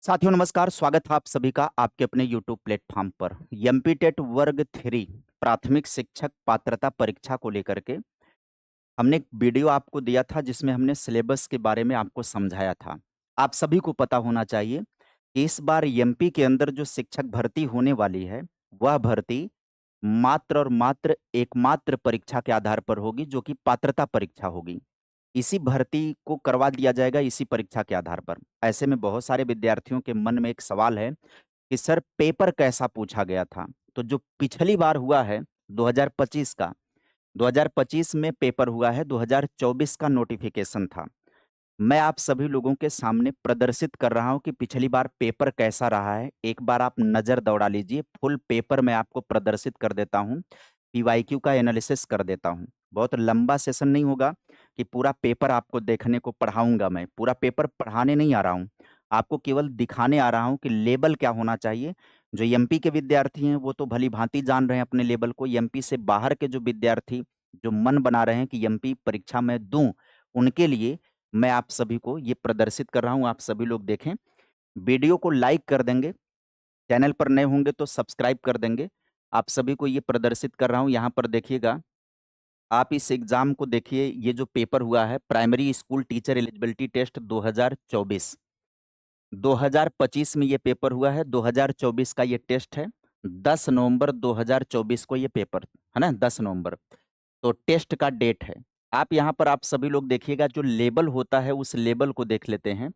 साथियों नमस्कार, स्वागत है आप सभी का आपके अपने YouTube प्लेटफॉर्म पर। एमपी टेट वर्ग 3 प्राथमिक शिक्षक पात्रता परीक्षा को लेकर के हमने एक वीडियो आपको दिया था जिसमें हमने सिलेबस के बारे में आपको समझाया था। आप सभी को पता होना चाहिए कि इस बार एमपी के अंदर जो शिक्षक भर्ती होने वाली है, वह भर्ती मात्र और मात्र एकमात्र परीक्षा के आधार पर होगी, जो कि पात्रता परीक्षा होगी। इसी भर्ती को करवा दिया जाएगा इसी परीक्षा के आधार पर। ऐसे में बहुत सारे विद्यार्थियों के मन में एक सवाल है कि सर पेपर कैसा पूछा गया था? तो जो पिछली बार हुआ है 2025 का, 2025 में पेपर हुआ है, 2024 का नोटिफिकेशन था। मैं आप सभी लोगों के सामने प्रदर्शित कर रहा हूं कि पिछली बार पेपर कैसा रहा है। एक बार आप नज़र दौड़ा लीजिए, फुल पेपर मैं आपको प्रदर्शित कर देता हूं, पीवाईक्यू का एनालिसिस कर देता हूं। बहुत लंबा सेशन नहीं होगा कि पूरा पेपर आपको देखने को पढ़ाऊंगा। मैं पूरा पेपर पढ़ाने नहीं आ रहा हूं, आपको केवल दिखाने आ रहा हूं कि लेवल क्या होना चाहिए। जो एमपी के विद्यार्थी हैं वो तो भली भांति जान रहे हैं अपने लेवल को। एमपी से बाहर के जो विद्यार्थी जो मन बना रहे हैं कि एमपी परीक्षा में दूं, उनके लिए मैं आप सभी को ये प्रदर्शित कर रहा हूँ। आप सभी लोग देखें, वीडियो को लाइक कर देंगे, चैनल पर नए होंगे तो सब्सक्राइब कर देंगे। आप सभी को ये प्रदर्शित कर रहा हूँ, यहाँ पर देखिएगा। आप इस एग्जाम को देखिए, ये जो पेपर हुआ है primary school teacher eligibility test 2024, 2025 में ये पेपर हुआ है, 2024 का ये टेस्ट है। 10 नवंबर 2024 को ये पेपर है ना, 10 नवंबर। तो टेस्ट का डेट है। आप यहाँ पर आप सभी लोग देखिएगा, जो लेबल होता है उस लेबल को देख लेते हैं।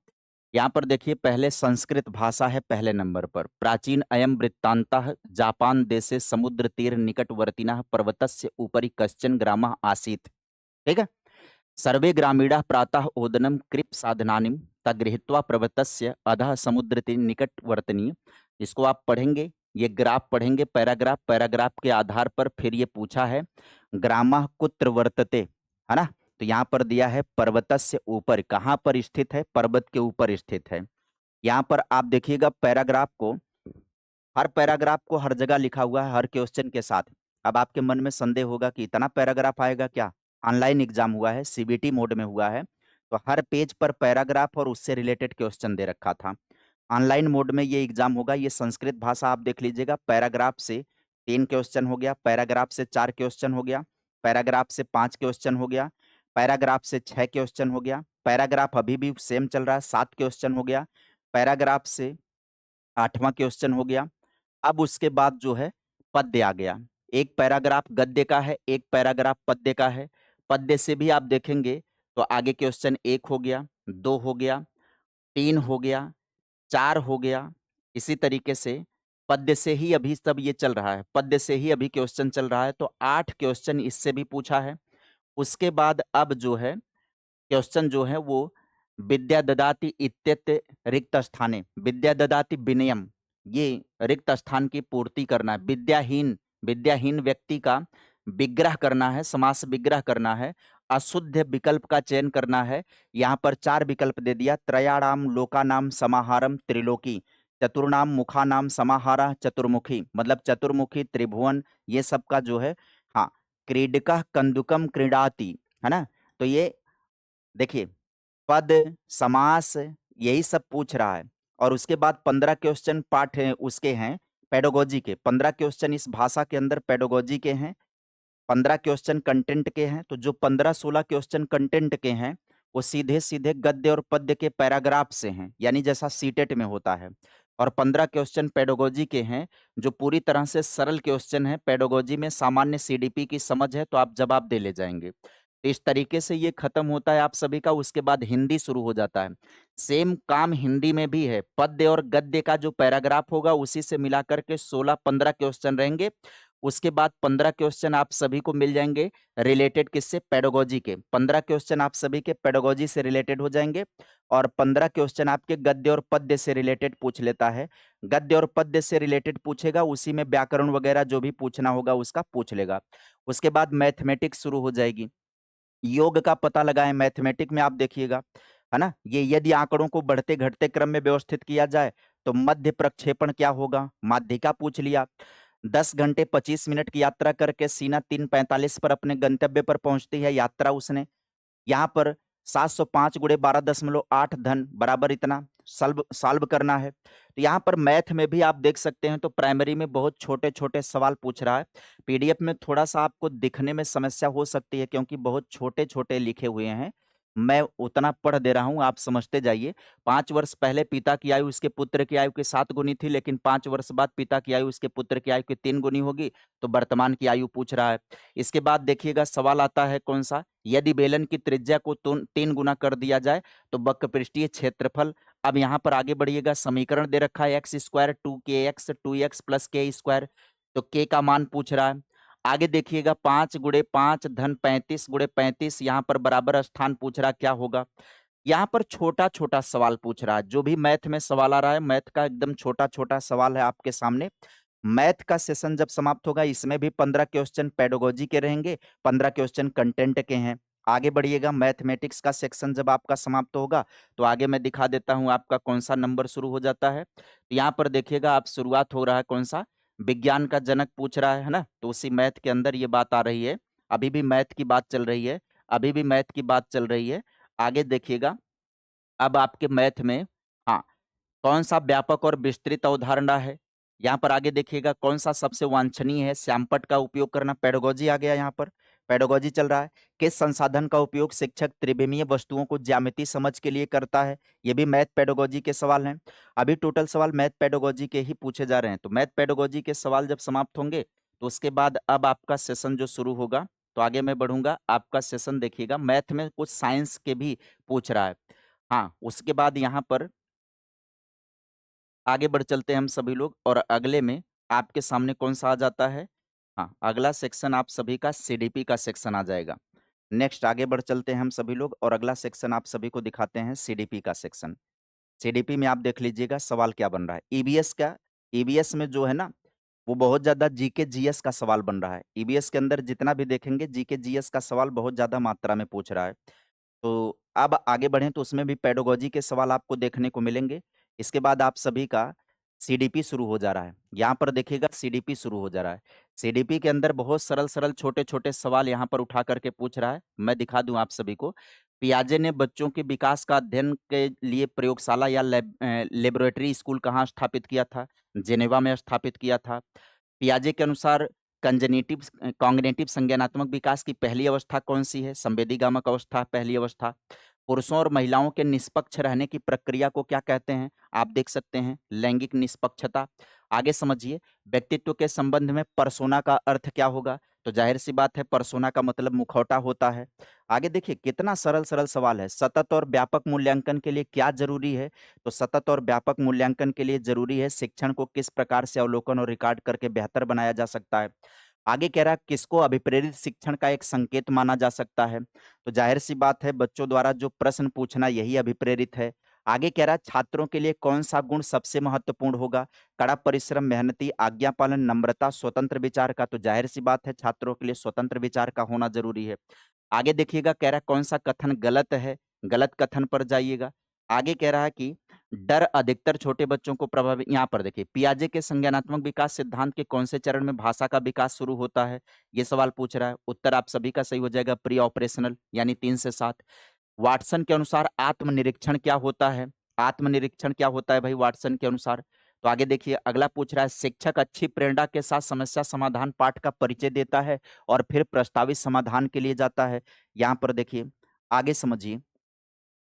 यहाँ पर देखिए, पहले संस्कृत भाषा है पहले नंबर पर। प्राचीन अयम वृत्तांतः जापान देशे समुद्र तीर निकटवर्तिनः पर्वतस्य उपरि कश्चन ग्रामः आसीत्। ठीक है। सर्वे ग्रामीणाः प्रातः ओदनं कृप साधनानिं तगृहीत्वा पर्वतस्य अधः समुद्र तीर निकटवर्तनीय। इसको आप पढ़ेंगे, ये ग्राफ पढ़ेंगे, पैराग्राफ। पैराग्राफ के आधार पर फिर ये पूछा है ग्रामः कुत्र वर्तते, है ना। तो यहाँ पर दिया है पर्वतस्य ऊपर। कहाँ पर स्थित है? पर्वत के ऊपर स्थित है। यहाँ पर आप देखिएगा पैराग्राफ को, हर पैराग्राफ को हर जगह लिखा हुआ है हर क्वेश्चन के साथ। अब आपके मन में संदेह होगा कि इतना पैराग्राफ आएगा क्या? ऑनलाइन एग्जाम हुआ है, सीबीटी मोड में हुआ है, तो हर पेज पर पैराग्राफ और उससे रिलेटेड क्वेश्चन दे रखा था। ऑनलाइन मोड में ये एग्जाम होगा। ये संस्कृत भाषा आप देख लीजिएगा। पैराग्राफ से 3 क्वेश्चन हो गया, पैराग्राफ से 4 क्वेश्चन हो गया, पैराग्राफ से 5 क्वेश्चन हो गया, पैराग्राफ से 6 क्वेश्चन हो गया, पैराग्राफ अभी भी सेम चल रहा है, 7 क्वेश्चन हो गया, पैराग्राफ से 8वां क्वेश्चन हो गया। अब उसके बाद जो है पद्य आ गया। एक पैराग्राफ गद्य का है, एक पैराग्राफ पद्य का है। पद्य से भी आप देखेंगे तो आगे क्वेश्चन 1 हो गया, 2 हो गया, 3 हो गया, 4 हो गया। इसी तरीके से पद्य से ही अभी सब ये चल रहा है, पद्य से ही अभी क्वेश्चन चल रहा है, तो 8 क्वेश्चन इससे भी पूछा है। उसके बाद अब जो है क्वेश्चन जो है वो विद्या ददाति इत्येते रिक्त स्थाने, विद्या ददाति विनयम, ये रिक्त स्थान की पूर्ति करना है। विद्याहीन व्यक्ति का विग्रह करना है, समास विग्रह करना है। अशुद्ध विकल्प का चयन करना है। यहाँ पर 4 विकल्प दे दिया। त्रयाणाम लोकानाम समाहारम त्रिलोकी, चतुर्णाम मुखानाम समाहारा चतुर्मुखी, मतलब चतुर्मुखी त्रिभुवन, ये सब का जो है। हाँ, क्रीडकः कंदुकम क्रीडाति, है ना। तो ये देखिए, पद, समास, यही सब पूछ रहा है। और उसके बाद 15 क्वेश्चन पाठ है उसके हैं पेडागोजी के। 15 क्वेश्चन इस भाषा के अंदर पेडागोजी के हैं, 15 क्वेश्चन कंटेंट के हैं। तो जो 15-16 क्वेश्चन कंटेंट के हैं वो सीधे सीधे गद्य और पद्य के पैराग्राफ से हैं, यानी जैसा सीटेट में होता है। और 15 क्वेश्चन पेडागोजी के हैं, जो पूरी तरह से सरल क्वेश्चन है। पेडागोजी में सामान्य सीडीपी की समझ है तो आप जवाब दे ले जाएंगे। तो इस तरीके से ये खत्म होता है आप सभी का। उसके बाद हिंदी शुरू हो जाता है। सेम काम हिंदी में भी है। पद्य और गद्य का जो पैराग्राफ होगा उसी से मिला करके 16-15 क्वेश्चन रहेंगे। उसके बाद 15 क्वेश्चन आप सभी को मिल जाएंगे रिलेटेड किससे? पेडागोजी के। 15 क्वेश्चन आप सभी के पेडागोजी से रिलेटेड हो जाएंगे और 15 क्वेश्चन आपके गद्य और पद्य से रिलेटेड पूछ लेता है। गद्य और पद्य से रिलेटेड पूछेगा, उसी में व्याकरण वगैरह जो भी पूछना होगा उसका पूछ लेगा। उसके बाद मैथमेटिक्स शुरू हो जाएगी। योग का पता लगाएं मैथमेटिक में, आप देखिएगा, है ना। ये यदि आंकड़ों को बढ़ते घटते क्रम में व्यवस्थित किया जाए तो मध्य प्रक्षेपण क्या होगा? माध्यिका पूछ लिया। 10 घंटे 25 मिनट की यात्रा करके सीना 3:45 पर अपने गंतव्य पर पहुंचती है यात्रा उसने। यहाँ पर 705 गुणे 12.8 धन बराबर इतना। सॉल्व सॉल्व करना है। तो यहाँ पर मैथ में भी आप देख सकते हैं, तो प्राइमरी में बहुत छोटे-छोटे सवाल पूछ रहा है। पीडीएफ में थोड़ा-सा आपको दिखने में समस्या हो सकती है क्योंकि बहुत छोटे-छोटे लिखे हुए हैं। मैं उतना पढ़ दे रहा हूँ, आप समझते जाइए। 5 वर्ष पहले पिता की आयु उसके पुत्र की आयु के 7 गुनी थी, लेकिन 5 वर्ष बाद पिता की आयु उसके पुत्र की आयु के 3 गुनी होगी, तो वर्तमान की आयु पूछ रहा है। इसके बाद देखिएगा सवाल आता है कौन-सा, यदि बेलन की त्रिज्या को 3 गुना कर दिया जाए, तो वक्रपृष्ठीय क्षेत्रफल। अब यहाँ पर आगे बढ़िएगा, समीकरण दे रखा है x square 2kx 2x plus k square, तो k का मान पूछ रहा है। आगे देखिएगा 5 गुणे 5 धन 35 गुणे 35, यहाँ पर बराबर स्थान पूछ रहा है, क्या होगा? यहाँ पर छोटा-छोटा सवाल पूछ रहा है। जो भी मैथ में सवाल आ रहा है, मैथ का एकदम छोटा-छोटा सवाल है आपके सामने। मैथ का सेशन जब समाप्त होगा, इसमें भी 15 क्वेश्चन पेडागोजी के रहेंगे, 15 क्वेश्चन कंटेंट के हैं। आगे बढ़िएगा, मैथमेटिक्स का सेक्शन जब आपका समाप्त होगा, तो आगे मैं दिखा देता हूँ आपका कौन-सा नंबर शुरू हो जाता है। तो यहाँ पर देखिएगा आप शुरुआत हो रहा है कौन-सा, विज्ञान का जनक पूछ रहा है ना? तो उसी मैथ के अंदर ये बात आ रही है। अभी भी मैथ की बात चल रही है, अभी भी मैथ की बात चल रही है। आगे देखिएगा, अब आपके मैथ में हाँ, कौन-सा व्यापक और विस्तृत अवधारणा है? यहाँ पर आगे देखिएगा कौन-सा सबसे वांछनीय है? श्यामपट्ट का उपयोग करना, पेडागोजी आ गया यहाँ पर, पेडागोजी चल रहा है। किस संसाधन का उपयोग शिक्षक त्रिविमीय वस्तुओं को ज्यामिति समझ के लिए करता है? ये भी मैथ पेडागोजी के सवाल हैं। अभी टोटल सवाल मैथ पेडागोजी के ही पूछे जा रहे हैं। तो मैथ पेडागोजी के सवाल जब समाप्त होंगे, तो उसके बाद अब आपका सेशन जो शुरू होगा, तो आगे मैं बढ़ूँगा, आपका सेशन देखिएगा मैथ में कुछ साइंस के भी पूछ रहा है। हाँ, उसके बाद यहाँ पर आगे बढ़ चलते हैं हम सभी लोग और अगले में आपके सामने कौन-सा आ जाता है? हाँ, अगला सेक्शन आप सभी का सीडीपी का सेक्शन आ जाएगा। नेक्स्ट आगे बढ़ चलते हैं हम सभी लोग और अगला सेक्शन आप सभी को दिखाते हैं सीडीपी का सेक्शन। सीडीपी में आप देख लीजिएगा सवाल क्या बन रहा है। ईवीएस का ईवीएस में जो है ना, वो बहुत ज़्यादा जीके जीएस का सवाल बन रहा है। ईवीएस के अंदर जितना भी देखेंगे जीके जीएस का सवाल बहुत ज़्यादा मात्रा में पूछ रहा है। तो अब आगे बढ़ें तो उसमें भी पेडागोजी के सवाल आपको देखने को मिलेंगे। इसके बाद आप सभी का सीडीपी शुरू हो जा रहा है। यहाँ पर देखिएगा सीडीपी शुरू हो जा रहा है। सीडीपी के अंदर बहुत सरल-सरल छोटे-छोटे सवाल यहाँ पर उठा कर के पूछ रहा है। मैं दिखा दूँ आप सभी को। पियाजे ने बच्चों के विकास का अध्ययन के लिए प्रयोगशाला या लेबोरेटरी स्कूल कहाँ स्थापित किया था? जेनेवा में स्थापित किया था। पियाजे के अनुसार कॉग्निटिव संज्ञानात्मक विकास की पहली अवस्था कौन-सी है? संवेदीगामक अवस्था पहली अवस्था। पुरुषों और महिलाओं के निष्पक्ष रहने की प्रक्रिया को क्या कहते हैं? आप देख सकते हैं, लैंगिक निष्पक्षता। आगे समझिए, व्यक्तित्व के संबंध में पर्सोना का अर्थ क्या होगा? तो ज़ाहिर-सी बात है पर्सोना का मतलब मुखौटा होता है। आगे देखिए कितना सरल-सरल सवाल है। सतत और व्यापक मूल्यांकन के लिए क्या ज़रूरी है? तो सतत और व्यापक मूल्यांकन के लिए ज़रूरी है शिक्षण को किस प्रकार से अवलोकन और रिकॉर्ड करके बेहतर बनाया जा सकता है। आगे कह रहा है किसको अभिप्रेरित शिक्षण का एक संकेत माना जा सकता है? तो ज़ाहिर-सी बात है बच्चों द्वारा जो प्रश्न पूछना यही अभिप्रेरित है। आगे कह रहा है छात्रों के लिए कौन-सा गुण सबसे महत्वपूर्ण होगा? कड़ा परिश्रम, मेहनती, आज्ञा पालन, नम्रता, स्वतंत्र विचार का। तो ज़ाहिर-सी बात है छात्रों के लिए स्वतंत्र विचार का होना ज़रूरी है। आगे देखिएगा कह रहा है कौन-सा कथन गलत है? गलत कथन पर जाइएगा। आगे कह रहा है कि डर अधिकतर छोटे बच्चों को प्रभावित। यहाँ पर देखिए पियाजे के संज्ञानात्मक विकास सिद्धांत के कौन से चरण में भाषा का विकास शुरू होता है? ये सवाल पूछ रहा है। उत्तर आप सभी का सही हो जाएगा प्री ऑपरेशनल यानी 3 से 7। वाटसन के अनुसार आत्मनिरीक्षण क्या होता है? आत्मनिरीक्षण क्या होता है भाई वाटसन के अनुसार? तो आगे देखिए अगला पूछ रहा है शिक्षक अच्छी प्रेरणा के साथ समस्या समाधान पाठ का परिचय देता है और फिर प्रस्तावित समाधान के लिए जाता है। यहाँ पर देखिए आगे समझिए,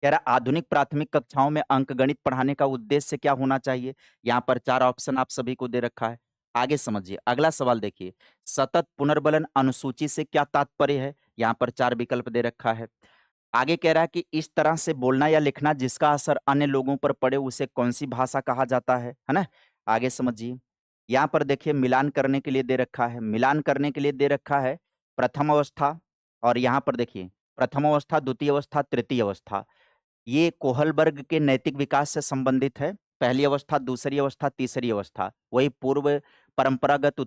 कह रहा आधुनिक प्राथमिक कक्षाओं में अंकगणित पढ़ाने का उद्देश्य क्या होना चाहिए? यहाँ पर 4 ऑप्शन आप सभी को दे रखा है। आगे समझिए, अगला सवाल देखिए, सतत पुनर्बलन अनुसूची से क्या तात्पर्य है? यहाँ पर 4 विकल्प दे रखा है। आगे कह रहा है कि इस तरह से बोलना या लिखना जिसका असर अन्य लोगों पर पड़े उसे कौन-सी भाषा कहा जाता है ना? आगे समझिए, यहाँ पर देखिए मिलान करने के लिए दे रखा है, मिलान करने के लिए दे रखा है प्रथम अवस्था और यहाँ पर देखिए प्रथम अवस्था, द्वितीय अवस्था, तृतीय अवस्था। ये कोहलबर्ग के नैतिक विकास से संबंधित है। पहली अवस्था, दूसरी अवस्था, तीसरी अवस्था। वही पूर्व परंपरागत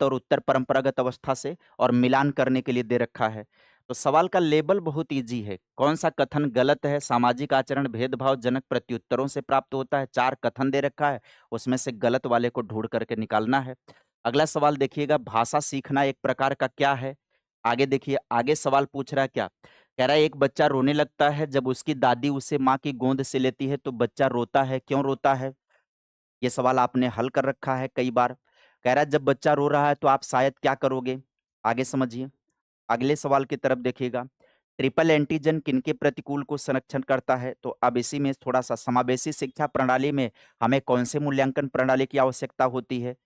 और उत्तर परंपरागत अवस्था से और मिलान करने के लिए दे रखा है। तो सवाल का लेबल बहुत ईज़ी है। कौन-सा कथन गलत है? सामाजिक आचरण भेदभावजनक प्रत्युत्तरों से प्राप्त होता है। 4 कथन दे रखा है, उसमें से गलत वाले को ढूँढ करके निकालना है। अगला सवाल देखिएगा, भाषा सीखना एक प्रकार का क्या है? आगे देखिए, आगे सवाल पूछ रहा है क्या? कह रहा है एक बच्चा रोने लगता है जब उसकी दादी उसे माँ की गोद से लेती है तो बच्चा रोता है, क्यों रोता है? ये सवाल आपने हल कर रखा है कई बार। कह रहा है जब बच्चा रो रहा है तो आप शायद क्या करोगे? आगे समझिए। अगले सवाल की तरफ देखिएगा। ट्रिपल एंटीजन किनके प्रतिकूल को संरक्षण करता है? तो अब इसी में थोड़ा-सा समावेशी शिक्षा प्रणाली में हमें कौन से मूल्यांकन प्रणाली की आवश्यकता होती है?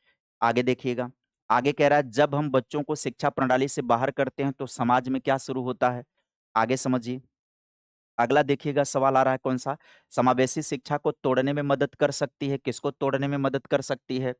आगे देखिएगा। आगे कह रहा है जब हम बच्चों को शिक्षा प्रणाली से बाहर करते हैं तो समाज में क्या शुरू होता है? आगे समझिए। अगला देखिएगा सवाल आ रहा है कौन-सा? समावेशी शिक्षा को तोड़ने में मदद कर सकती है, किसको तोड़ने में मदद कर सकती है?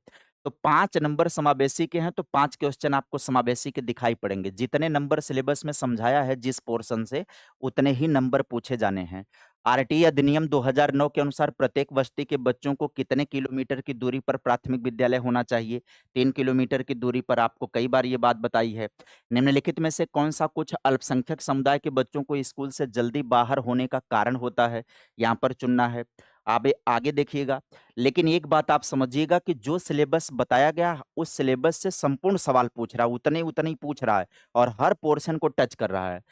तो 5 नंबर समावेशी के हैं, तो 5 क्वेश्चन आपको समावेशी के दिखाई पड़ेंगे। जितने नंबर सिलेबस में समझाया है जिस पोर्शन से, उतने ही नंबर पूछे जाने हैं। आरटीई अधिनियम 2009 के अनुसार प्रत्येक बस्ती के बच्चों को कितने किलोमीटर की दूरी पर प्राथमिक विद्यालय होना चाहिए? 3 किलोमीटर की दूरी पर, आपको कई बार ये बात बताई है। निम्नलिखित में से कौन-सा कुछ अल्पसंख्यक समुदाय के बच्चों को स्कूल से जल्दी बाहर होने का कारण होता है? यहाँ पर चुनना है। आबे आगे देखिएगा, लेकिन एक बात आप समझिएगा कि जो सिलेबस बताया गया, उस सिलेबस से संपूर्ण सवाल पूछ रहा है, उतने ही पूछ रहा है और हर पोर्शन को टच कर रहा है।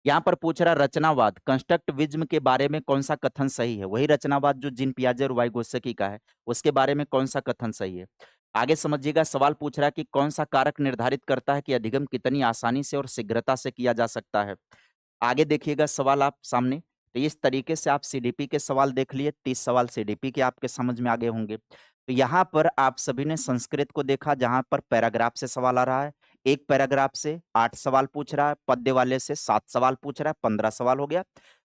यहाँ पर पूछ रहा है रचनावाद, कंस्ट्रक्टिविज़्म के बारे में कौन-सा कथन सही है? वही रचनावाद जो जीन पियाजे और वाइगोत्स्की का है, उसके बारे में कौन-सा कथन सही है? आगे समझिएगा, सवाल पूछ रहा है कि कौन-सा कारक निर्धारित करता है कि अधिगम कितनी आसानी से और शीघ्रता से किया जा सकता है? आगे देखिएगा सवाल आप सामने, तो इस तरीके से आप सीडीपी के सवाल देख लिए, 30 सवाल सीडीपी के आपके समझ में आ गए होंगे। तो यहाँ पर आप सभी ने संस्कृत को देखा जहाँ पर पैराग्राफ से सवाल आ रहा है। एक पैराग्राफ से 8 सवाल पूछ रहा है, पद्य वाले से 7 सवाल पूछ रहा है, 15 सवाल हो गया।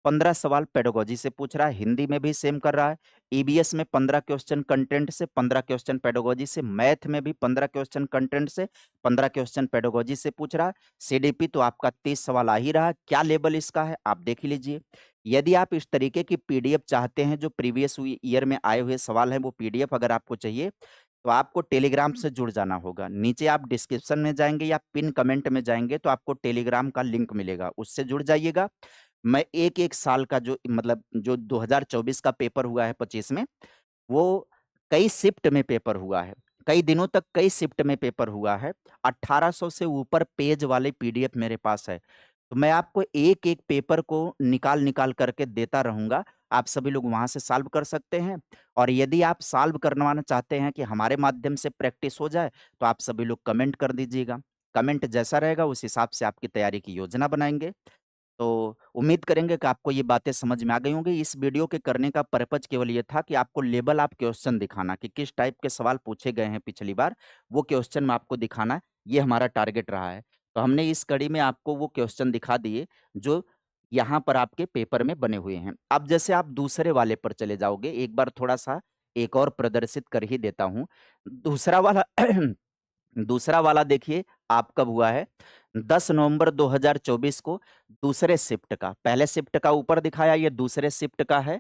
15 सवाल पेडागोजी से पूछ रहा है, हिंदी में भी सेम कर रहा है। ईवीएस में 15 क्वेश्चन कंटेंट से, 15 क्वेश्चन पेडागोजी से, मैथ में भी 15 क्वेश्चन कंटेंट से, 15 क्वेश्चन पेडागोजी से पूछ रहा है। सीडीपी तो आपका 30 सवाल आ ही रहा है। क्या लेवल इसका है आप देख ही लीजिए। यदि आप इस तरीके की पीडीएफ चाहते हैं, जो प्रीवियस ईयर में आए हुए सवाल हैं वो पीडीएफ अगर आपको चाहिए, तो आपको टेलीग्राम से जुड़ जाना होगा। नीचे आप डिस्क्रिप्शन में जाएँगे या पिन कमेंट में जाएँगे तो आपको टेलीग्राम का लिंक मिलेगा, उससे जुड़ जाइएगा। मैं एक-एक साल का जो मतलब जो 2024 का पेपर हुआ है 25 में, वो कई शिफ्ट में पेपर हुआ है। कई दिनों तक कई शिफ्ट में पेपर हुआ है। 1800 से ऊपर पेज वाले पीडीएफ मेरे पास है। तो मैं आपको एक-एक पेपर को निकाल-निकाल करके देता रहूँगा। आप सभी लोग वहाँ से सॉल्व कर सकते हैं और यदि आप सॉल्व करवाना चाहते हैं कि हमारे माध्यम से प्रैक्टिस हो जाए, तो आप सभी लोग कमेंट कर दीजिएगा। कमेंट जैसा रहेगा उस हिसाब से आपकी तैयारी की योजना बनाएँगे। तो उम्मीद करेंगे कि आपको ये बातें समझ में आ गई होंगी। इस वीडियो के करने का पर्पज़ केवल ये था कि आपको लेवल ऑफ क्वेश्चन दिखाना कि किस टाइप के सवाल पूछे गए हैं पिछली बार, वो क्वेश्चन में आपको दिखाना, ये हमारा टारगेट रहा है। तो हमने इस कड़ी में आपको वो क्वेश्चन दिखा दिए, जो यहाँ पर आपके पेपर में बने हुए हैं। अब जैसे आप दूसरे वाले पर चले जाओगे, एक बार थोड़ा-सा एक और प्रदर्शित कर ही देता हूँ। दूसरा वाला दूसरा वाला देखिए आप कब हुआ है 10 नवंबर 2024 को दूसरे शिफ्ट का। पहले शिफ्ट का ऊपर दिखाया, ये दूसरे शिफ्ट का है।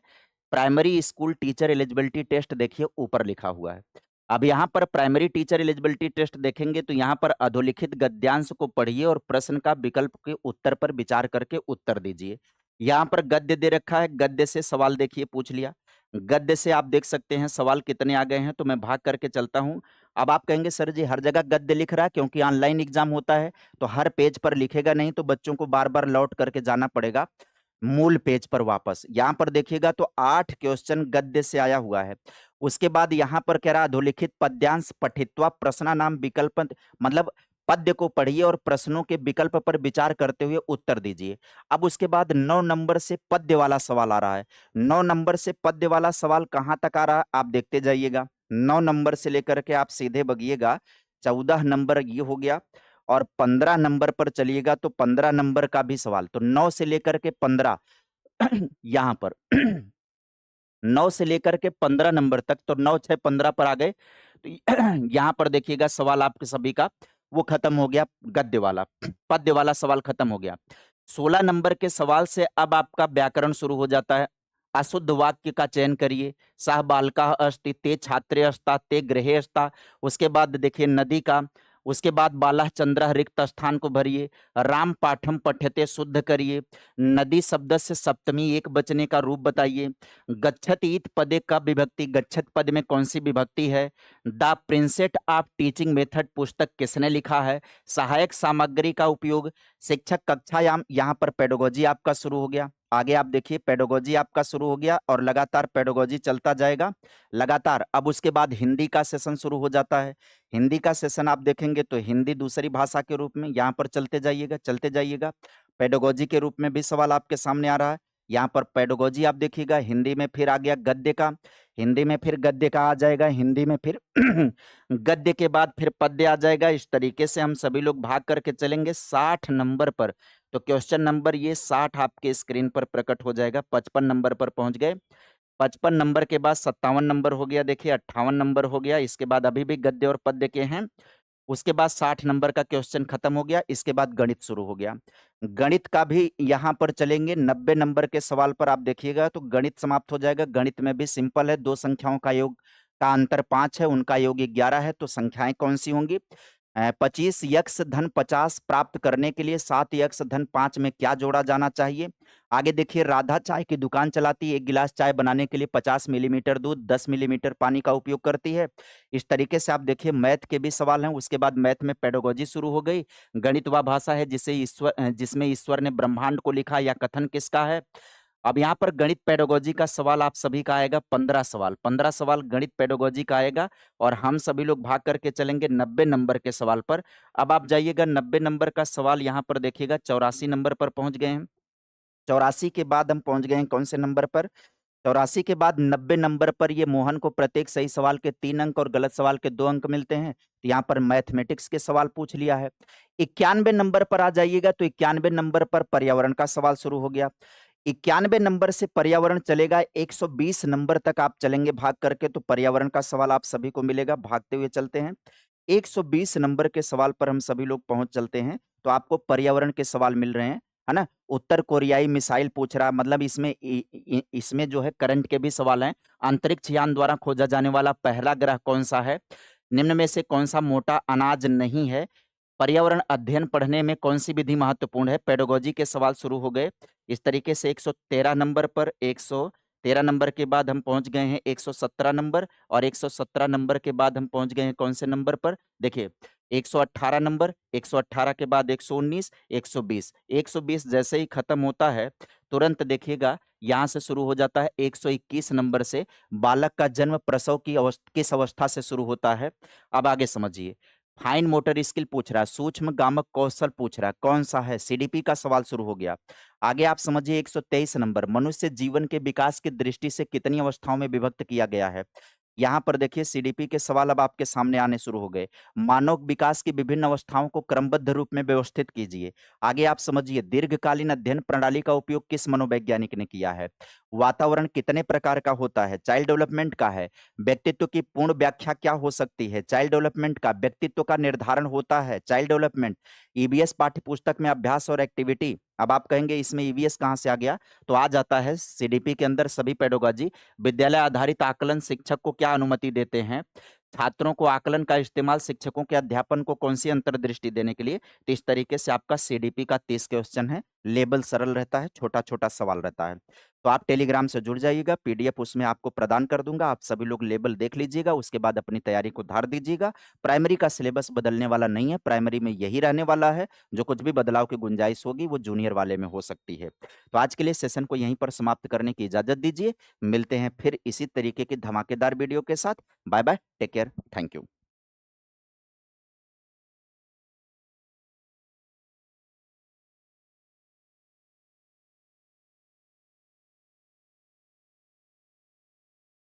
Primary school teacher eligibility test देखिए ऊपर लिखा हुआ है। अब यहाँ पर प्राइमरी टीचर एलिजिबिलिटी टेस्ट देखेंगे तो यहाँ पर अधोलिखित गद्यांश को पढ़िए और प्रश्न का विकल्प के उत्तर पर विचार करके उत्तर दीजिए। यहाँ पर गद्य दे रखा है, गद्य से सवाल देखिए पूछ लिया। गद्य से आप देख सकते हैं सवाल कितने आ गए हैं, तो मैं भाग करके चलता हूँ। अब आप कहेंगे सर जी हर जगह गद्य लिख रहा है क्योंकि ऑनलाइन एग्जाम होता है, तो हर पेज पर लिखेगा नहीं तो बच्चों को बार-बार लौट करके जाना पड़ेगा मूल पेज पर वापस। यहाँ पर देखिएगा तो 8 क्वेश्चन गद्य से आया हुआ है। उसके बाद यहाँ पर कह रहा है अधोलिखित पद्यांश पठित्वा प्रश्नानाम विकल्प मतलब पद्य को पढ़िए और प्रश्नों के विकल्प पर विचार करते हुए उत्तर दीजिए। अब उसके बाद 9 नंबर से पद्य वाला सवाल आ रहा है। 9 नंबर से पद्य वाला सवाल कहाँ तक आ रहा है आप देखते जाइएगा। 9 नंबर से लेकर के आप सीधे बघिएगा 14 नंबर ये हो गया और 15 नंबर पर चलिएगा तो 15 नंबर का भी सवाल। तो 9 से लेकर के 15 यहाँ पर 9 से लेकर के 15 नंबर तक, तो 9, 6, 15 पर आ गए। तो यहाँ पर देखिएगा सवाल आपके सभी का वो खत्म हो गया गद्य वाला, पद्य वाला सवाल खत्म हो गया। 16 नंबर के सवाल से अब आपका व्याकरण शुरू हो जाता है। अशुद्ध वाक्य का चयन करिए। सह बालकः अस्ति, ते छात्रे अस्ता, ते गृहे अस्ता। उसके बाद देखिए नदी का, उसके बाद बालः चंद्रः रिक्त स्थान को भरिए, राम पाठम पठ्यते शुद्ध करिए, नदी शब्द से सप्तमी एक बचने का रूप बताइए, गच्छति इत पदे का विभक्ति, गच्छत पद में कौन सी विभक्ति है, द प्रिंसेट ऑफ टीचिंग मेथड पुस्तक किसने लिखा है, सहायक सामग्री का उपयोग, शिक्षक कक्षायाम, यहाँ पर पेडागोजी आपका शुरू हो गया। आगे आप देखिए पेडागोजी आपका शुरू हो गया और लगातार पेडागोजी चलता जाएगा लगातार। अब उसके बाद हिंदी का सेशन शुरू हो जाता है। हिंदी का सेशन आप देखेंगे तो हिंदी दूसरी भाषा के रूप में यहाँ पर चलते जाइएगा। पेडागोजी के रूप में भी सवाल आपके सामने आ रहा है। यहाँ पर पेडागोजी आप देखिएगा, हिंदी में फिर आ गया गद्य का, हिंदी में फिर गद्य का आ जाएगा, हिंदी में फिर गद्य के बाद फिर पद्य आ जाएगा। इस तरीके से हम सभी लोग भाग करके चलेंगे 60 नंबर पर। तो क्वेश्चन नंबर ये 60 आपके स्क्रीन पर प्रकट हो जाएगा। 55 नंबर पर पहुंच गए। 55 नंबर के बाद 57 नंबर हो गया, देखिए 58 नंबर हो गया। इसके बाद अभी भी गद्य और पद्य के हैं। उसके बाद 60 नंबर का क्वेश्चन खत्म हो गया। इसके बाद गणित शुरू हो गया। गणित का भी यहाँ पर चलेंगे। 90 नंबर के सवाल पर आप देखिएगा तो गणित समाप्त हो जाएगा। गणित में भी सिंपल है, दो संख्याओं का योग का अंतर 5 है, उनका योग 11 है। तो संख्याएं कौन सी होंगी? 25 यक्स धन 50 प्राप्त करने के लिए 7 यक्स धन 5 में क्या जोड़ा जाना चाहिए? आगे देखिए, राधा चाय की दुकान चलाती है। एक गिलास चाय बनाने के लिए 50 मिलीमीटर दूध, 10 मिलीमीटर पानी का उपयोग करती है। इस तरीके से आप देखिए मैथ के भी सवाल हैं। उसके बाद मैथ में पेडागोजी शुरू हो गई। गणित वह भाषा है जिसमें ईश्वर ने ब्रह्मांड को लिखा, या कथन किसका है? अब यहाँ पर गणित पेडागोजी का सवाल आप सभी का आएगा 15 सवाल गणित पेडागोजी का आएगा। और हम सभी लोग भाग करके चलेंगे 90 नंबर के सवाल पर। अब आप जाइएगा 90 नंबर का सवाल यहाँ पर देखिएगा 84 नंबर पर पहुंच गए हैं। 84 के बाद हम पहुंच गए हैं कौन से नंबर पर? 84 के बाद 90 नंबर पर ये मोहन को प्रत्येक सही सवाल के 3 अंक और गलत सवाल के 2 अंक मिलते हैं। तो यहाँ पर मैथमेटिक्स के सवाल पूछ लिया है। 91 नंबर पर आ जाइएगा तो 91 नंबर पर पर्यावरण का सवाल शुरू हो गया। 91 नंबर से पर्यावरण चलेगा 120 नंबर तक आप चलेंगे भाग करके, तो पर्यावरण का सवाल आप सभी को मिलेगा। भागते हुए चलते हैं 120 नंबर के सवाल पर हम सभी लोग पहुंच चलते हैं। तो आपको पर्यावरण के सवाल मिल रहे हैं, है ना। उत्तर कोरियाई मिसाइल पूछ रहा, मतलब इसमें जो है करंट के भी सवाल हैं। अंतरिक्ष यान द्वारा खोजा जाने वाला पहला ग्रह कौन सा है? निम्न में से कौन सा मोटा अनाज नहीं है? पर्यावरण अध्ययन पढ़ने में कौन सी विधि महत्वपूर्ण है? पेडागोजी के सवाल शुरू हो गए। इस तरीके से 113 नंबर पर 113 नंबर के बाद हम पहुंच गए हैं 117 नंबर, और 117 नंबर के बाद हम पहुंच गए हैं कौन से नंबर पर? देखिए 118 नंबर, 118 के बाद 119, 120। 120 जैसे ही खत्म होता है तुरंत देखिएगा यहाँ से शुरू हो जाता है 121 नंबर से। बालक का जन्म प्रसव की किस अवस्था से शुरू होता है? अब आगे समझिए। फाइन मोटर स्किल पूछ रहा है, सूक्ष्म गामक कौशल पूछ रहा है, कौन सा है? सीडीपी का सवाल शुरू हो गया। आगे आप समझिए 123 नंबर, मनुष्य जीवन के विकास की दृष्टि से कितनी अवस्थाओं में विभक्त किया गया है? यहाँ पर देखिए सीडीपी के सवाल अब आपके सामने आने शुरू हो गए। मानव विकास की विभिन्न अवस्थाओं को क्रमबद्ध रूप में व्यवस्थित कीजिए। आगे आप समझिए दीर्घकालीन अध्ययन प्रणाली का उपयोग किस मनोवैज्ञानिक ने किया है? वातावरण कितने प्रकार का होता है? चाइल्ड डेवलपमेंट का है। व्यक्तित्व की पूर्ण व्याख्या क्या हो सकती है? चाइल्ड डेवलपमेंट का। व्यक्तित्व का निर्धारण होता है चाइल्ड डेवलपमेंट। ईवीएस पाठ्य पुस्तक में अभ्यास और एक्टिविटी। अब आप कहेंगे इसमें ईवीएस कहाँ से आ गया? तो आ जाता है सीडीपी के अंदर सभी पेडागोजी। विद्यालय आधारित आकलन शिक्षक को क्या अनुमति देते हैं? छात्रों को आकलन का इस्तेमाल शिक्षकों के अध्यापन को कौन सी अंतर्दृष्टि देने के लिए? तो इस तरीके से आपका सीडीपी का 30 क्वेश्चन है। लेबल सरल रहता है, छोटा छोटा सवाल रहता है। तो आप टेलीग्राम से जुड़ जाइएगा, पीडीएफ उसमें आपको प्रदान कर दूंगा। आप सभी लोग लेबल देख लीजिएगा, उसके बाद अपनी तैयारी को धार दीजिएगा। प्राइमरी का सिलेबस बदलने वाला नहीं है, प्राइमरी में यही रहने वाला है। जो कुछ भी बदलाव की गुंजाइश होगी वो जूनियर वाले में हो सकती है। तो आज के लिए सेशन को यहीं पर समाप्त करने की इजाजत दीजिए। मिलते हैं फिर इसी तरीके की धमाकेदार वीडियो के साथ। Bye bye, take care, thank you.